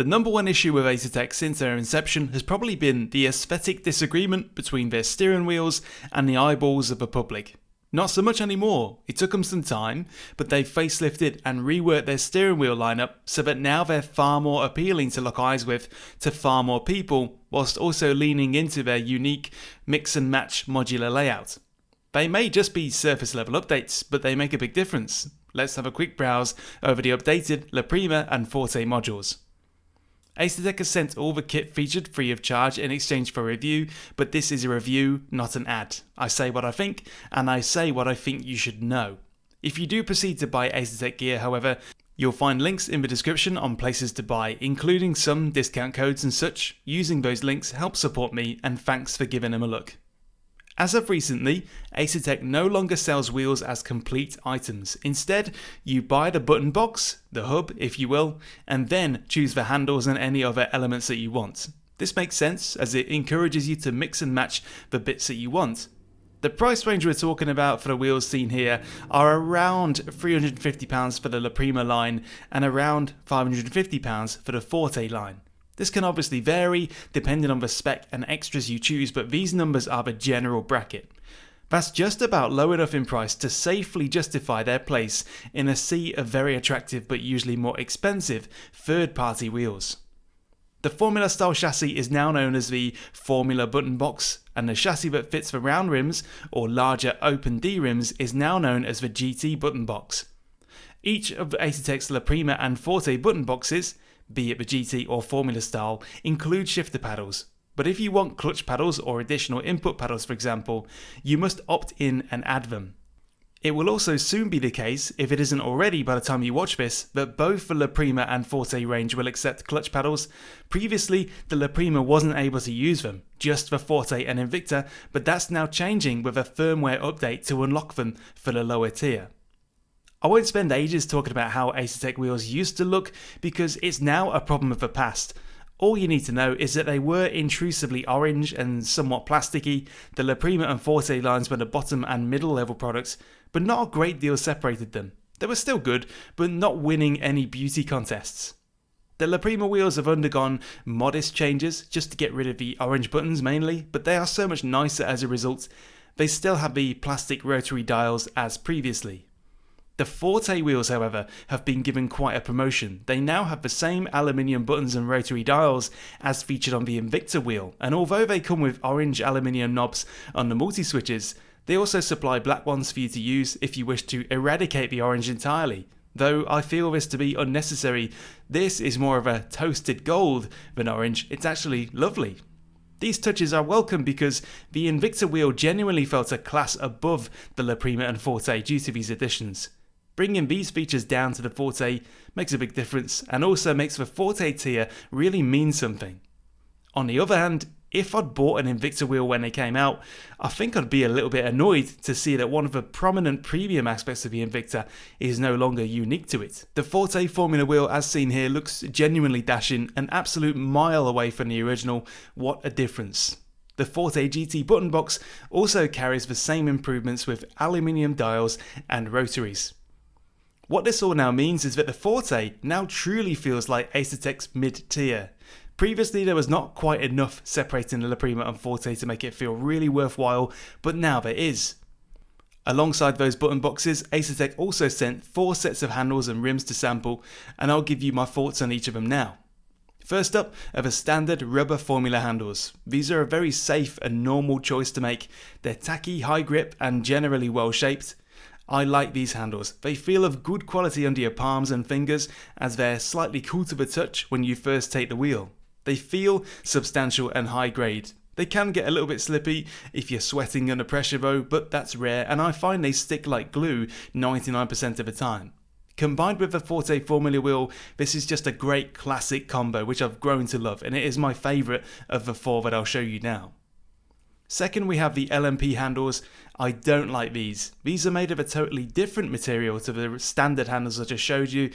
The number one issue with Asetek since their inception has probably been the aesthetic disagreement between their steering wheels and the eyeballs of the public. Not so much anymore. It took them some time, but they've facelifted and reworked their steering wheel lineup so that now they're far more appealing to lock eyes with to far more people, whilst also leaning into their unique mix and match modular layout. They may just be surface level updates, but they make a big difference. Let's have a quick browse over the updated La Prima and Forte modules. Asetek has sent all the kit featured free of charge in exchange for a review, but this is a review, not an ad. I say what I think, and I say what I think you should know. If you do proceed to buy Asetek gear, however, you'll find links in the description on places to buy, including some discount codes and such. Using those links helps support me, and thanks for giving them a look. As of recently, Asetek no longer sells wheels as complete items. Instead, you buy the button box, the hub if you will, and then choose the handles and any other elements that you want. This makes sense as it encourages you to mix and match the bits that you want. The price range we're talking about for the wheels seen here are around £350 for the La Prima line and around £550 for the Forte line. This can obviously vary depending on the spec and extras you choose, but these numbers are the general bracket. That's just about low enough in price to safely justify their place in a sea of very attractive but usually more expensive third-party wheels. The Formula style chassis is now known as the Formula button box, and the chassis that fits the round rims or larger open D rims is now known as the GT button box. Each of the Asetek's La Prima and Forte button boxes, be it the GT or Formula style, include shifter paddles. But if you want clutch paddles or additional input paddles for example, you must opt in and add them. It will also soon be the case, if it isn't already by the time you watch this, that both the La Prima and Forte range will accept clutch paddles. Previously, the La Prima wasn't able to use them, just the Forte and Invicta, but that's now changing with a firmware update to unlock them for the lower tier. I won't spend ages talking about how Asetek wheels used to look because it's now a problem of the past. All you need to know is that they were intrusively orange and somewhat plasticky. The La Prima and Forte lines were the bottom and middle level products, but not a great deal separated them. They were still good, but not winning any beauty contests. The La Prima wheels have undergone modest changes just to get rid of the orange buttons mainly, but they are so much nicer as a result. They still have the plastic rotary dials as previously. The Forte wheels, however, have been given quite a promotion. They now have the same aluminium buttons and rotary dials as featured on the Invicta wheel, and although they come with orange aluminium knobs on the multi-switches, they also supply black ones for you to use if you wish to eradicate the orange entirely. Though I feel this to be unnecessary, this is more of a toasted gold than orange. It's actually lovely. These touches are welcome because the Invicta wheel genuinely felt a class above the La Prima and Forte due to these additions. Bringing these features down to the Forte makes a big difference and also makes the Forte tier really mean something. On the other hand, if I'd bought an Invicta wheel when they came out, I think I'd be a little bit annoyed to see that one of the prominent premium aspects of the Invicta is no longer unique to it. The Forte Formula wheel as seen here looks genuinely dashing, an absolute mile away from the original. What a difference. The Forte GT button box also carries the same improvements with aluminium dials and rotaries. What this all now means is that the Forte now truly feels like Asetek's mid-tier. Previously there was not quite enough separating the La Prima and Forte to make it feel really worthwhile, but now there is. Alongside those button boxes, Asetek also sent 4 sets of handles and rims to sample, and I'll give you my thoughts on each of them now. First up are the standard rubber Formula handles. These are a very safe and normal choice to make. They're tacky, high grip and generally well shaped. I like these handles. They feel of good quality under your palms and fingers as they're slightly cool to the touch when you first take the wheel. They feel substantial and high grade. They can get a little bit slippy if you're sweating under pressure though, but that's rare and I find they stick like glue 99% of the time. Combined with the Forte Formula wheel, this is just a great classic combo which I've grown to love, and it is my favourite of the 4 that I'll show you now. Second, we have the LMP handles. I don't like these. These are made of a totally different material to the standard handles I just showed you.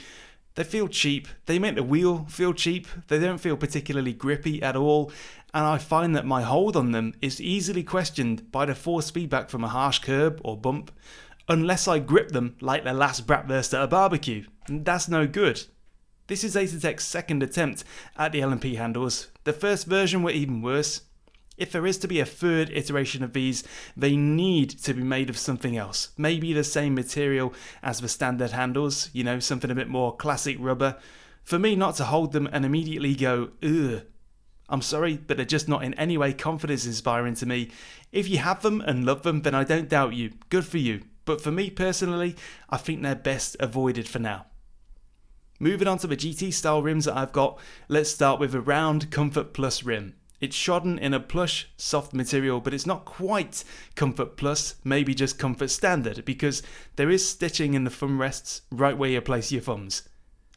They feel cheap. They make the wheel feel cheap. They don't feel particularly grippy at all, and I find that my hold on them is easily questioned by the force feedback from a harsh curb or bump, unless I grip them like the last bratwurst at a barbecue. That's no good. This is Asetek's second attempt at the LMP handles. The first version were even worse. If there is to be a third iteration of these, they need to be made of something else. Maybe the same material as the standard handles, something a bit more classic rubber. For me not to hold them and immediately go, ugh. I'm sorry, but they're just not in any way confidence inspiring to me. If you have them and love them, then I don't doubt you. Good for you. But for me personally, I think they're best avoided for now. Moving on to the GT style rims that I've got, let's start with a round Comfort Plus rim. It's shodden in a plush, soft material, but it's not quite Comfort Plus, maybe just Comfort Standard, because there is stitching in the thumb rests right where you place your thumbs.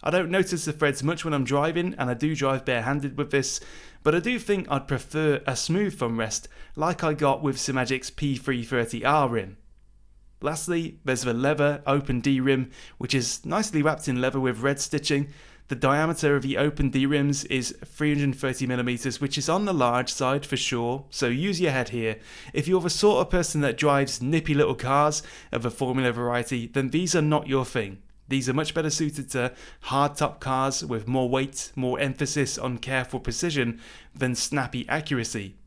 I don't notice the threads much when I'm driving, and I do drive barehanded with this, but I do think I'd prefer a smooth thumb rest like I got with Simagic's P330R rim. Lastly, there's the leather Open D rim, which is nicely wrapped in leather with red stitching. The diameter of the Open D rims is 330mm, which is on the large side for sure, so use your head here. If you're the sort of person that drives nippy little cars of a Formula variety, then these are not your thing. These are much better suited to hardtop cars with more weight, more emphasis on careful precision than snappy accuracy.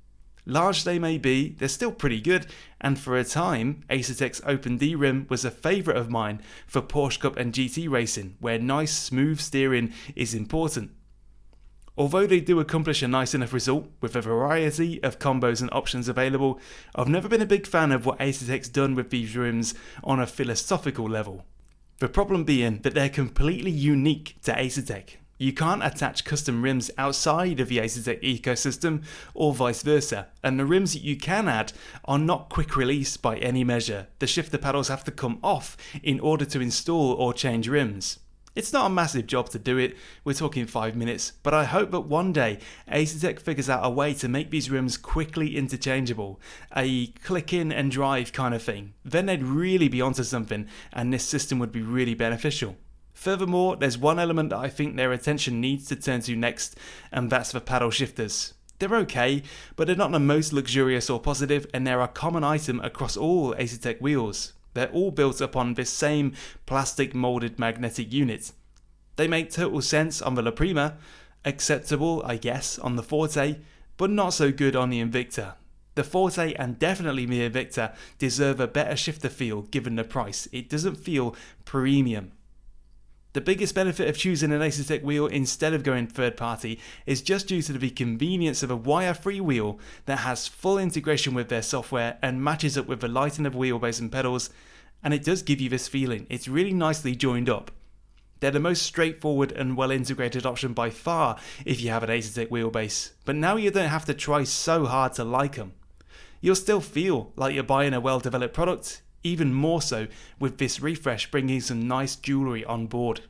Large they may be, they're still pretty good, and for a time, Asetek's Open D rim was a favourite of mine for Porsche Cup and GT racing, where nice smooth steering is important. Although they do accomplish a nice enough result with a variety of combos and options available, I've never been a big fan of what Asetek's done with these rims on a philosophical level. The problem being that they're completely unique to Asetek. You can't attach custom rims outside of the Asetek ecosystem or vice versa, and the rims that you can add are not quick release by any measure. The shifter paddles have to come off in order to install or change rims. It's not a massive job to do it, we're talking 5 minutes, but I hope that one day Asetek figures out a way to make these rims quickly interchangeable, a click in and drive kind of thing. Then they'd really be onto something, and this system would be really beneficial. Furthermore, there's one element that I think their attention needs to turn to next, and that's the paddle shifters. They're okay, but they're not the most luxurious or positive, and they're a common item across all Asetek wheels. They're all built upon this same plastic moulded magnetic unit. They make total sense on the La Prima, acceptable I guess on the Forte, but not so good on the Invicta. The Forte and definitely the Invicta deserve a better shifter feel given the price. It doesn't feel premium. The biggest benefit of choosing an Asetek wheel instead of going third party is just due to the convenience of a wire-free wheel that has full integration with their software and matches up with the lighting of wheelbase and pedals, and it does give you this feeling. It's really nicely joined up. They're the most straightforward and well integrated option by far if you have an Asetek wheelbase, but now you don't have to try so hard to like them. You'll still feel like you're buying a well-developed product, even more so with this refresh bringing some nice jewellery on board.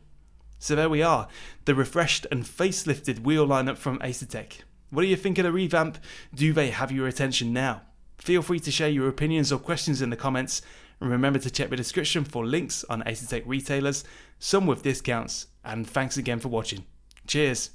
So there we are, the refreshed and facelifted wheel lineup from Asetek. What do you think of the revamp? Do they have your attention now? Feel free to share your opinions or questions in the comments, and remember to check the description for links on Asetek retailers, some with discounts, and thanks again for watching. Cheers!